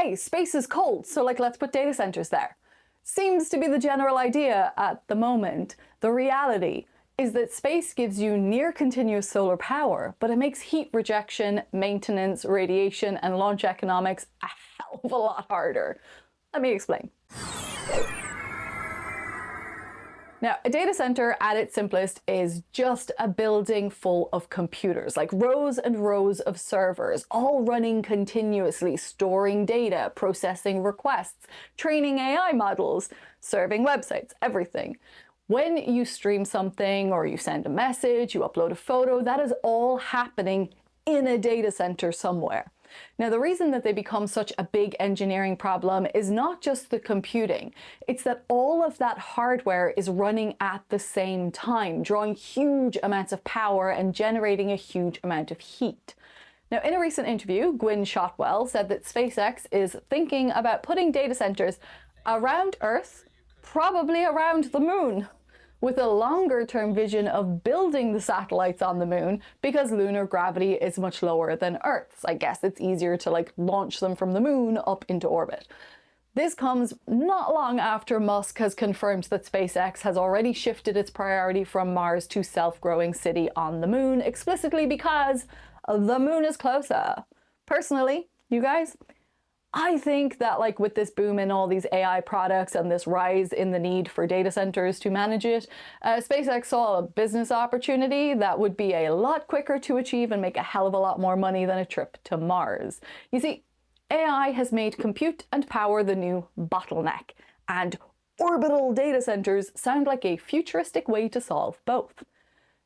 hey, space is cold, so let's put data centers there. Seems to be the general idea at the moment. The reality is that space gives you near continuous solar power, but it makes heat rejection, maintenance, radiation, and launch economics a hell of a lot harder. Let me explain. Now, a data center at its simplest is just a building full of computers, like rows and rows of servers, all running continuously, storing data, processing requests, training AI models, serving websites, everything. When you stream something or you send a message, you upload a photo, that is all happening in a data center somewhere. Now, the reason that they become such a big engineering problem is not just the computing, it's that all of that hardware is running at the same time, drawing huge amounts of power and generating a huge amount of heat. Now, in a recent interview, Gwynne Shotwell said that SpaceX is thinking about putting data centers around Earth, probably around the moon, with a longer-term vision of building the satellites on the moon because lunar gravity is much lower than Earth's. I guess it's easier to launch them from the moon up into orbit. This comes not long after Musk has confirmed that SpaceX has already shifted its priority from Mars to self-growing city on the moon, explicitly because the moon is closer. Personally, you guys, I think that with this boom in all these AI products and this rise in the need for data centers to manage it, SpaceX saw a business opportunity that would be a lot quicker to achieve and make a hell of a lot more money than a trip to Mars. You see, AI has made compute and power the new bottleneck, and orbital data centers sound like a futuristic way to solve both.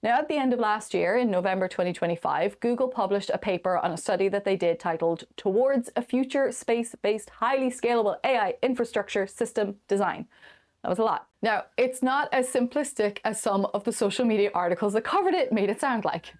Now, at the end of last year, in November 2025, Google published a paper on a study that they did titled Towards a Future Space-Based Highly Scalable AI Infrastructure System Design. That was a lot. Now, it's not as simplistic as some of the social media articles that covered it made it sound like.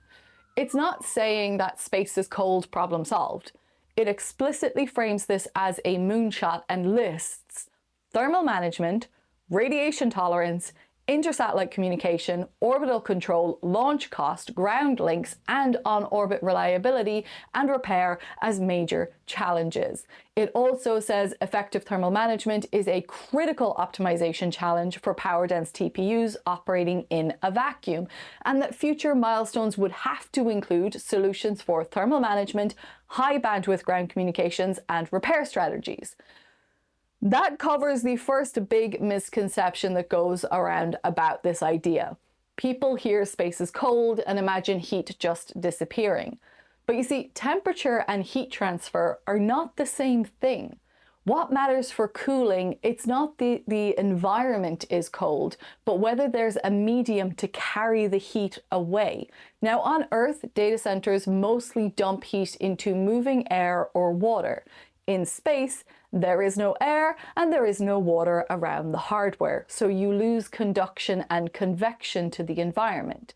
It's not saying that space is cold, problem solved. It explicitly frames this as a moonshot and lists thermal management, radiation tolerance, intersatellite communication, orbital control, launch cost, ground links, and on-orbit reliability and repair as major challenges. It also says effective thermal management is a critical optimization challenge for power-dense TPUs operating in a vacuum, and that future milestones would have to include solutions for thermal management, high-bandwidth ground communications, and repair strategies. That covers the first big misconception that goes around about this idea. People hear space is cold and imagine heat just disappearing. But you see, temperature and heat transfer are not the same thing. What matters for cooling, it's not the environment is cold, but whether there's a medium to carry the heat away. Now, on Earth, data centers mostly dump heat into moving air or water. In space, there is no air and there is no water around the hardware, so you lose conduction and convection to the environment.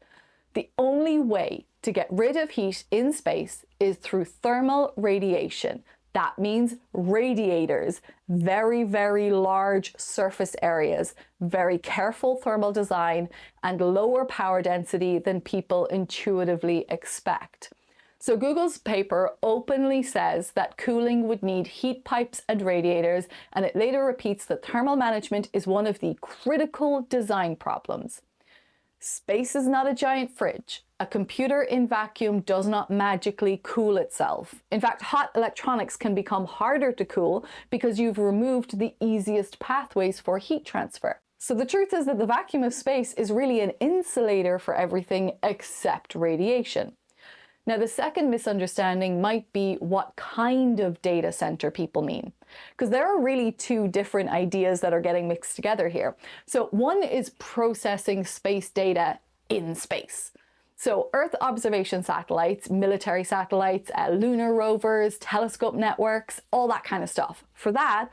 The only way to get rid of heat in space is through thermal radiation. That means radiators, very, very large surface areas, very careful thermal design, and lower power density than people intuitively expect. So Google's paper openly says that cooling would need heat pipes and radiators, and it later repeats that thermal management is one of the critical design problems. Space is not a giant fridge. A computer in vacuum does not magically cool itself. In fact, hot electronics can become harder to cool because you've removed the easiest pathways for heat transfer. So the truth is that the vacuum of space is really an insulator for everything except radiation. Now, the second misunderstanding might be what kind of data center people mean, because there are really two different ideas that are getting mixed together here. So one is processing space data in space. So Earth observation satellites, military satellites, lunar rovers, telescope networks, all that kind of stuff. For that,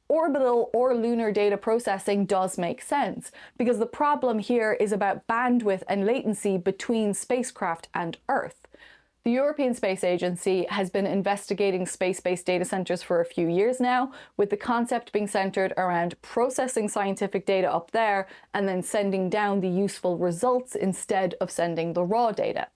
orbital or lunar data processing does make sense, because the problem here is about bandwidth and latency between spacecraft and Earth. The European Space Agency has been investigating space-based data centers for a few years now, with the concept being centered around processing scientific data up there and then sending down the useful results instead of sending the raw data.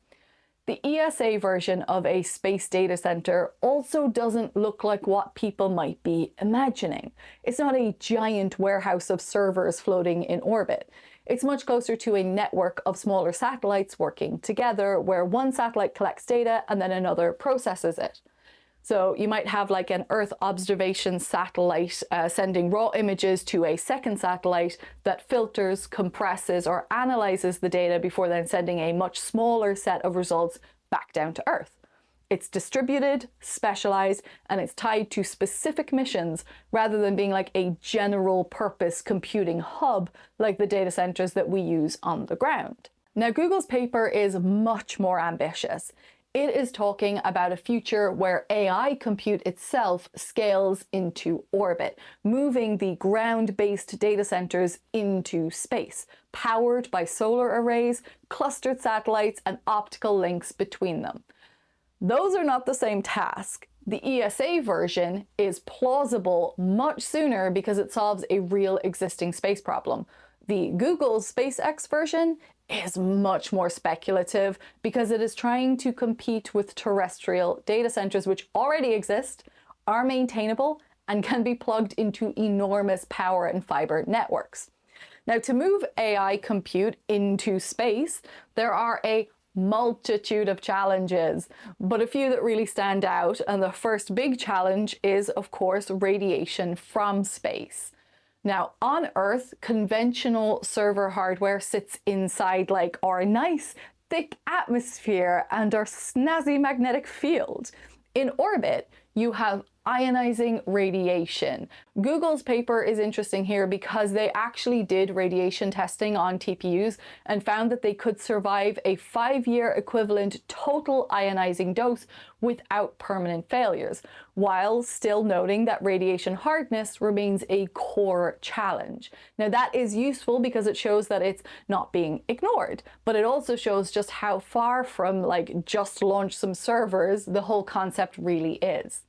The ESA version of a space data center also doesn't look like what people might be imagining. It's not a giant warehouse of servers floating in orbit. It's much closer to a network of smaller satellites working together, where one satellite collects data and then another processes it. So you might have like an Earth observation satellite sending raw images to a second satellite that filters, compresses, or analyzes the data before then sending a much smaller set of results back down to Earth. It's distributed, specialized, and it's tied to specific missions rather than being like a general purpose computing hub like the data centers that we use on the ground. Now, Google's paper is much more ambitious. It is talking about a future where AI compute itself scales into orbit, moving the ground-based data centers into space, powered by solar arrays, clustered satellites, and optical links between them. Those are not the same task. The ESA version is plausible much sooner because it solves a real existing space problem. The Google's SpaceX version is much more speculative because it is trying to compete with terrestrial data centers which already exist, are maintainable, and can be plugged into enormous power and fiber networks. Now, to move AI compute into space, there are a multitude of challenges, but a few that really stand out. And the first big challenge is, of course, radiation from space. Now, on Earth, conventional server hardware sits inside like our nice, thick atmosphere and our snazzy magnetic field. In orbit, you have ionizing radiation. Google's paper is interesting here because they actually did radiation testing on TPUs and found that they could survive a 5-year equivalent total ionizing dose without permanent failures, while still noting that radiation hardness remains a core challenge. Now, that is useful because it shows that it's not being ignored, but it also shows just how far from like just launch some servers the whole concept really is.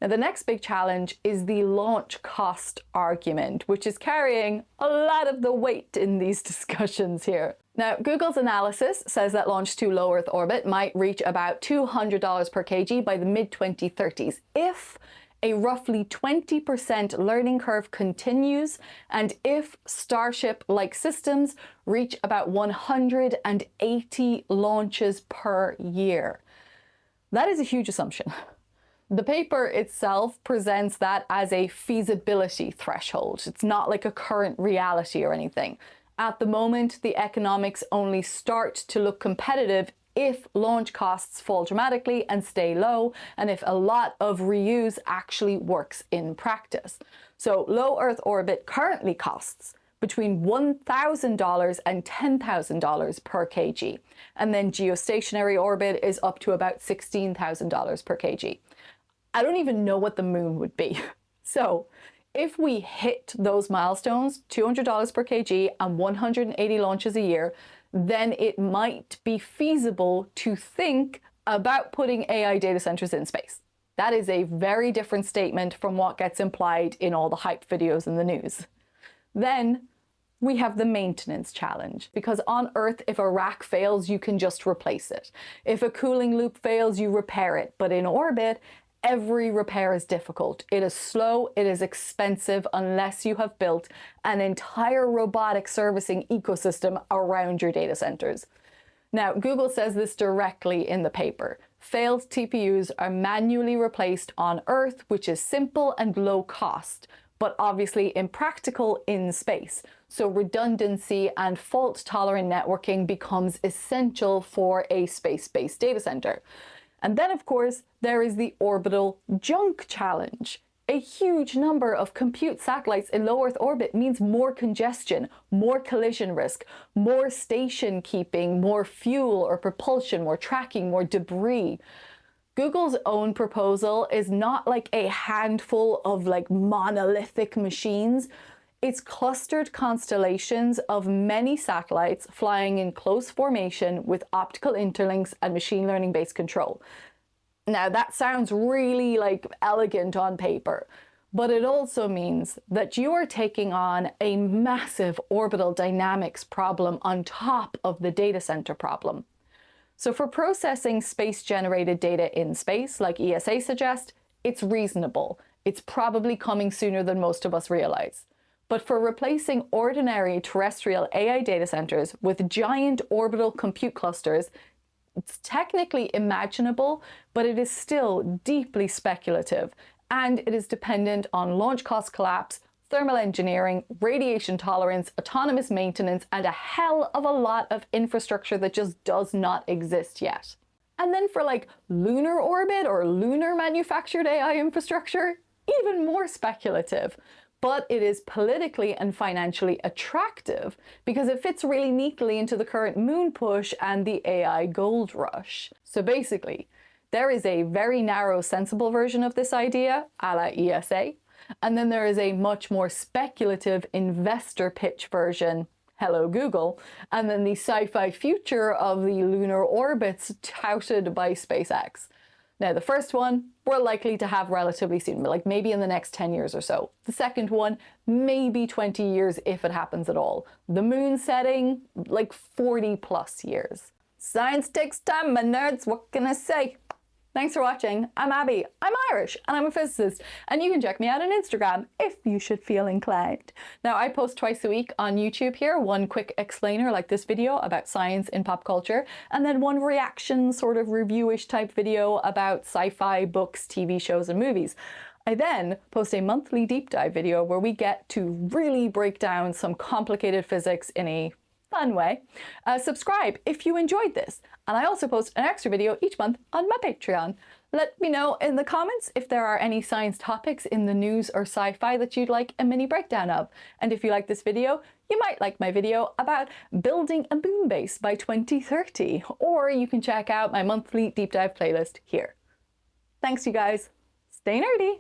Now, the next big challenge is the launch cost argument, which is carrying a lot of the weight in these discussions here. Now, Google's analysis says that launch to low Earth orbit might reach about $200 per kg by the mid-2030s if a roughly 20% learning curve continues and if Starship-like systems reach about 180 launches per year. That is a huge assumption. The paper itself presents that as a feasibility threshold. It's not like a current reality or anything. At the moment, the economics only start to look competitive if launch costs fall dramatically and stay low, and if a lot of reuse actually works in practice. So low Earth orbit currently costs between $1,000 and $10,000 per kg. And then geostationary orbit is up to about $16,000 per kg. I don't even know what the moon would be. So if we hit those milestones, $200 per kg and 180 launches a year, then it might be feasible to think about putting AI data centers in space. That is a very different statement from what gets implied in all the hype videos in the news. Then we have the maintenance challenge, because on Earth, if a rack fails, you can just replace it. If a cooling loop fails, you repair it. But in orbit, every repair is difficult. It is slow, it is expensive unless you have built an entire robotic servicing ecosystem around your data centers. Now, Google says this directly in the paper. Failed TPUs are manually replaced on Earth, which is simple and low cost, but obviously impractical in space. So redundancy and fault-tolerant networking becomes essential for a space-based data center. And then, of course, there is the orbital junk challenge. A huge number of compute satellites in low Earth orbit means more congestion, more collision risk, more station keeping, more fuel or propulsion, more tracking, more debris. Google's own proposal is not like a handful of like monolithic machines. It's clustered constellations of many satellites flying in close formation with optical interlinks and machine learning based control. Now, that sounds really like elegant on paper, but it also means that you are taking on a massive orbital dynamics problem on top of the data center problem. So for processing space-generated data in space, like ESA suggests, it's reasonable. It's probably coming sooner than most of us realize. But for replacing ordinary terrestrial AI data centers with giant orbital compute clusters, it's technically imaginable, but it is still deeply speculative, and it is dependent on launch cost collapse, thermal engineering, radiation tolerance, autonomous maintenance, and a hell of a lot of infrastructure that just does not exist yet. And then for like lunar orbit or lunar manufactured AI infrastructure, even more speculative. But it is politically and financially attractive because it fits really neatly into the current moon push and the AI gold rush. So basically, there is a very narrow, sensible version of this idea, a la ESA, and then there is a much more speculative investor pitch version, hello Google, and then the sci-fi future of the lunar orbits touted by SpaceX. Now, the first one, we're likely to have relatively soon, like maybe in the next 10 years or so. The second one, maybe 20 years if it happens at all. The moon setting, like 40 plus years. Science takes time, my nerds, what can I say? Thanks for watching. I'm Abby. I'm Irish and I'm a physicist, and you can check me out on Instagram if you should feel inclined. Now, I post twice a week on YouTube here, one quick explainer like this video about science in pop culture, and then one reaction sort of reviewish type video about sci-fi books, TV shows, and movies. I then post a monthly deep dive video where we get to really break down some complicated physics in a fun way. Subscribe if you enjoyed this. And I also post an extra video each month on my Patreon. Let me know in the comments if there are any science topics in the news or sci-fi that you'd like a mini breakdown of. And if you like this video, you might like my video about building a moon base by 2030. Or you can check out my monthly deep dive playlist here. Thanks, you guys. Stay nerdy.